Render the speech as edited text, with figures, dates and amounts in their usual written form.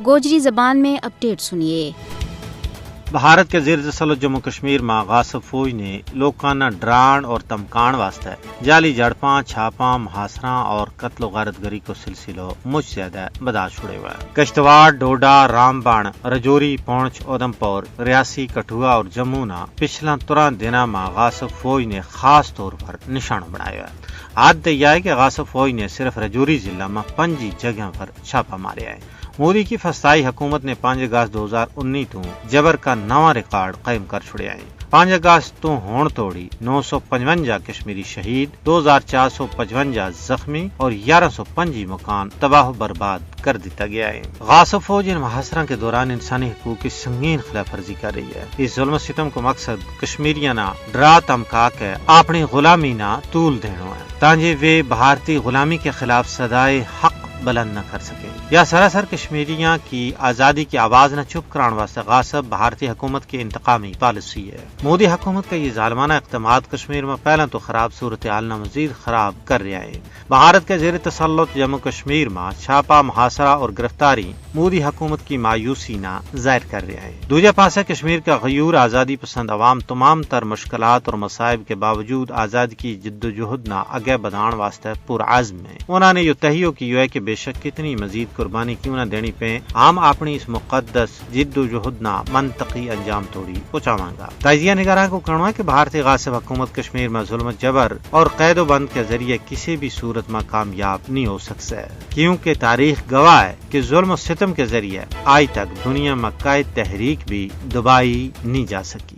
گوجری زبان میں اپڈیٹ سنیے۔ بھارت کے زیر تسلط جموں کشمیر میں غاصب فوج نے لوکانہ ڈران اور تمکان واسطے جعلی جڑپاں چھاپاں محاصرہ اور قتل و غارت گری کو سلسلہ مجھ زیادہ بداش چھڑے ہوئے ہیں۔ کشتواڑ، ڈوڈا، رام بان، رجوری، پونچھ، اودھمپور، ریاسی، کٹھوا اور جموں نہ پچھلا 13 دنوں میں غاصب فوج نے خاص طور پر نشانہ بنایا ہے۔ عادت یہ ہے کہ غاصب فوج نے صرف رجوری ضلع میں 5 جگہ پر چھاپا ماریا ہے۔ مودی کی فسطائی حکومت نے 5 اگست 2019 تو جبر کا نواں ریکارڈ قائم کر چھڑیا ہے۔ 5 اگست تو ہون توڑی 955 کشمیری شہید، 2455 زخمی اور 1105 مکان تباہ و برباد کر دیتا گیا ہے۔ غاصب فوج ان محاصرہ کے دوران انسانی حقوق کی سنگین خلاف ورزی کر رہی ہے۔ اس ظلم و ستم کو مقصد کشمیریاں نہ ڈرا دھمکا کے اپنی غلامی نہ طول دینا ہے تاکہ وہ بھارتی غلامی کے خلاف صدائے حق بلند نہ کر سکے یا سراسر کشمیریاں کی آزادی کی آواز نہ چپ کران واسطے غاصب بھارتی حکومت کی انتقامی پالیسی ہے۔ مودی حکومت کا یہ ظالمانہ اقدامات کشمیر میں پہلے تو خراب صورتحال نہ مزید خراب کر رہا ہے۔ بھارت کے زیر تسلط جموں کشمیر میں چھاپا، محاصرہ اور گرفتاری مودی حکومت کی مایوسی نہ ظاہر کر رہا ہے۔ دوسرے پاسے کشمیر کا غیور آزادی پسند عوام تمام تر مشکلات اور مصائب کے باوجود آزادی کی جدوجہد نہ آگے بڑھان واسطے پرعزم ہے۔ انہوں نے یہ تہیہ کی ہے کہ بے شک کتنی مزید قربانی کیوں نہ دینی پے، ہم اپنی اس مقدس جدوجہد نہ منطقی انجام توڑی پہنچاواں گا۔ تجزیہ نگاران کو کہنا ہے کہ بھارتی غاصب حکومت کشمیر میں ظلم، جبر اور قید و بند کے ذریعے کسی بھی صورت میں کامیاب نہیں ہو سکتا ہے، کیونکہ تاریخ گواہ ہے کہ ظلم و ستم کے ذریعے آج تک دنیا میں قائد تحریک بھی دبائی نہیں جا سکی۔